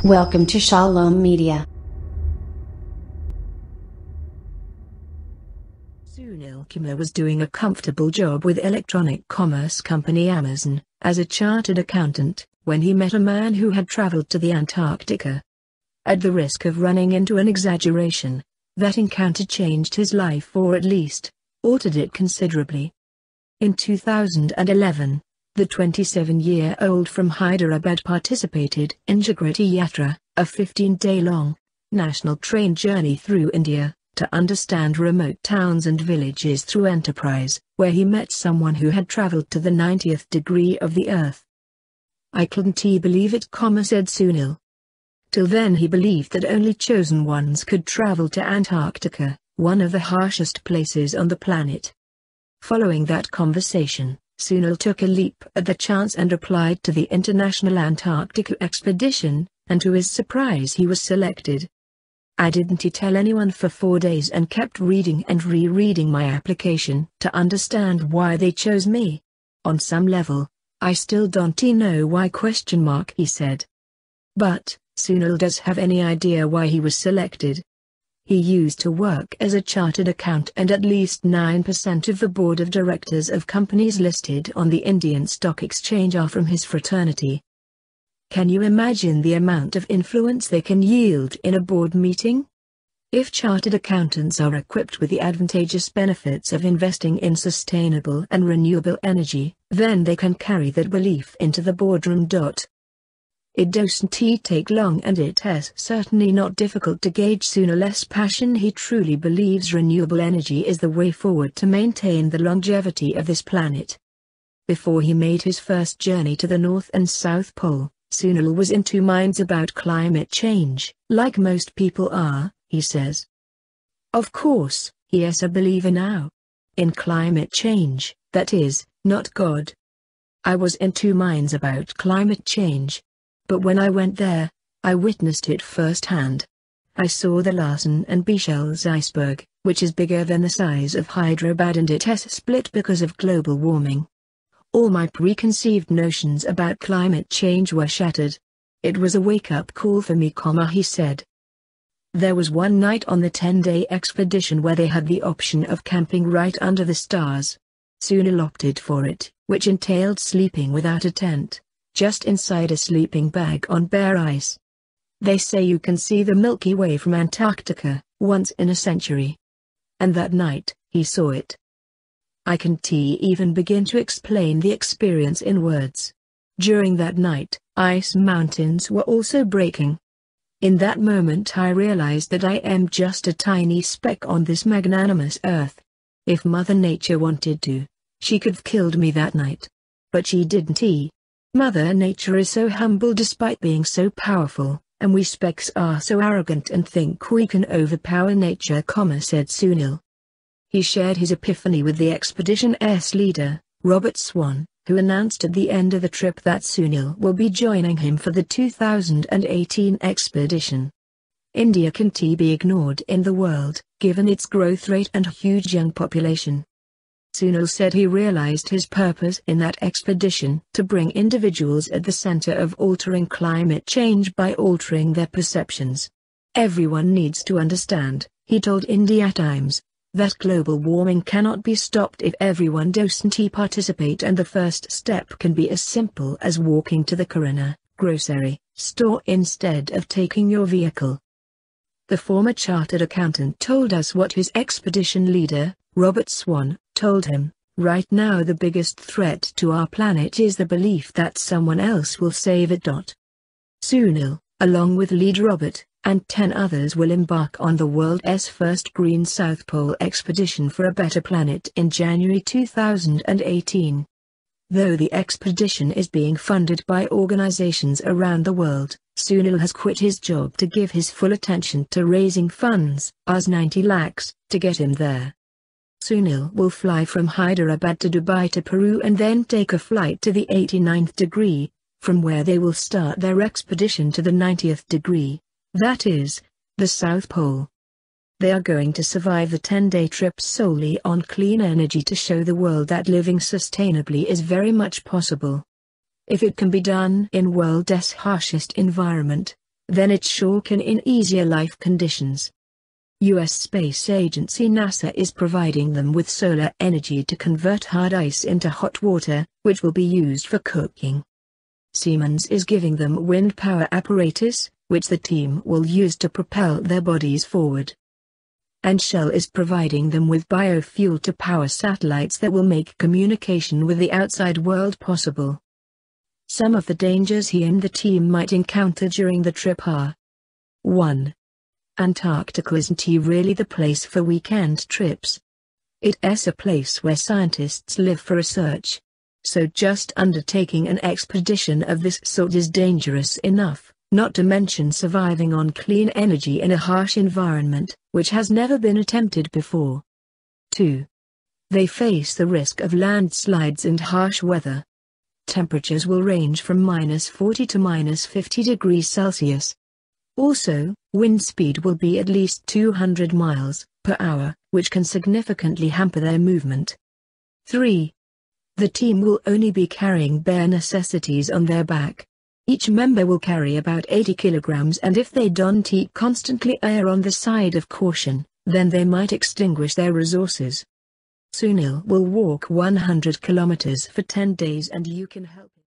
Welcome to Shalom Media. Sunil Kumar was doing a comfortable job with electronic commerce company Amazon, as a chartered accountant, when he met a man who had traveled to the Antarctica. At the risk of running into an exaggeration, that encounter changed his life, or at least, altered it considerably. In 2011, the 27-year-old from Hyderabad participated in Jagriti Yatra, a 15-day-long, national train journey through India, to understand remote towns and villages through enterprise, where he met someone who had traveled to the 90th degree of the earth. "I couldn't believe it," said Sunil. Till then he believed that only chosen ones could travel to Antarctica, one of the harshest places on the planet. Following that conversation, Sunil took a leap at the chance and applied to the International Antarctica Expedition, and to his surprise he was selected. "I didn't tell anyone for 4 days and kept reading and rereading my application to understand why they chose me. On some level, I still don't know why?" he said. But, Sunil does have any idea why he was selected. He used to work as a chartered accountant, and at least 9% of the board of directors of companies listed on the Indian Stock Exchange are from his fraternity. Can you imagine the amount of influence they can yield in a board meeting? If chartered accountants are equipped with the advantageous benefits of investing in sustainable and renewable energy, then they can carry that belief into the boardroom. It doesn't take long, and it is certainly not difficult to gauge Sunil's passion. He truly believes renewable energy is the way forward to maintain the longevity of this planet. Before he made his first journey to the North and South Pole, Sunil was in two minds about climate change, like most people are, he says. Of course, he is a believer now. In climate change, that is, not God. I was in two minds about climate change. But when I went there, I witnessed it firsthand. I saw the Larsen and Bichel's iceberg, which is bigger than the size of Hyderabad, and it has split because of global warming. All my preconceived notions about climate change were shattered. It was a wake-up call for me, he said. There was one night on the 10-day expedition where they had the option of camping right under the stars. Sunil opted for it, which entailed sleeping without a tent, just inside a sleeping bag on bare ice. They say you can see the Milky Way from Antarctica, once in a century. And that night, he saw it. I can't even begin to explain the experience in words. During that night, ice mountains were also breaking. In that moment I realized that I am just a tiny speck on this magnanimous earth. If Mother Nature wanted to, she could have killed me that night. But she didn't. Mother Nature is so humble despite being so powerful, and we specks are so arrogant and think we can overpower nature, said Sunil. He shared his epiphany with the expedition's leader, Robert Swan, who announced at the end of the trip that Sunil will be joining him for the 2018 expedition. India can't be ignored in the world, given its growth rate and huge young population. Sunil said he realized his purpose in that expedition to bring individuals at the center of altering climate change by altering their perceptions. Everyone needs to understand, he told India Times, that global warming cannot be stopped if everyone doesn't participate, and the first step can be as simple as walking to the Kirana grocery store instead of taking your vehicle. The former chartered accountant told us what his expedition leader, Robert Swan, told him. Right now the biggest threat to our planet is the belief that someone else will save it. Sunil, along with leader Robert, and 10 others will embark on the world's first Green South Pole expedition for a better planet in January 2018. Though the expedition is being funded by organizations around the world, Sunil has quit his job to give his full attention to raising funds, as 90 lakhs, to get him there. Sunil will fly from Hyderabad to Dubai to Peru and then take a flight to the 89th degree, from where they will start their expedition to the 90th degree, that is, the South Pole. They are going to survive the 10-day trip solely on clean energy to show the world that living sustainably is very much possible. If it can be done in world's harshest environment, then it sure can in easier life conditions. U.S. Space Agency NASA is providing them with solar energy to convert hard ice into hot water, which will be used for cooking. Siemens is giving them wind power apparatus, which the team will use to propel their bodies forward. And Shell is providing them with biofuel to power satellites that will make communication with the outside world possible. Some of the dangers he and the team might encounter during the trip are: 1. Antarctica isn't really the place for weekend trips. It's a place where scientists live for research. So just undertaking an expedition of this sort is dangerous enough, not to mention surviving on clean energy in a harsh environment, which has never been attempted before. 2. They face the risk of landslides and harsh weather. Temperatures will range from -40 to -50 degrees Celsius. Also, wind speed will be at least 200 miles per hour, which can significantly hamper their movement. 3. The team will only be carrying bare necessities on their back. Each member will carry about 80 kilograms, and if they don't constantly err on the side of caution, then they might extinguish their resources. Sunil will walk 100 kilometers for 10 days, and you can help him.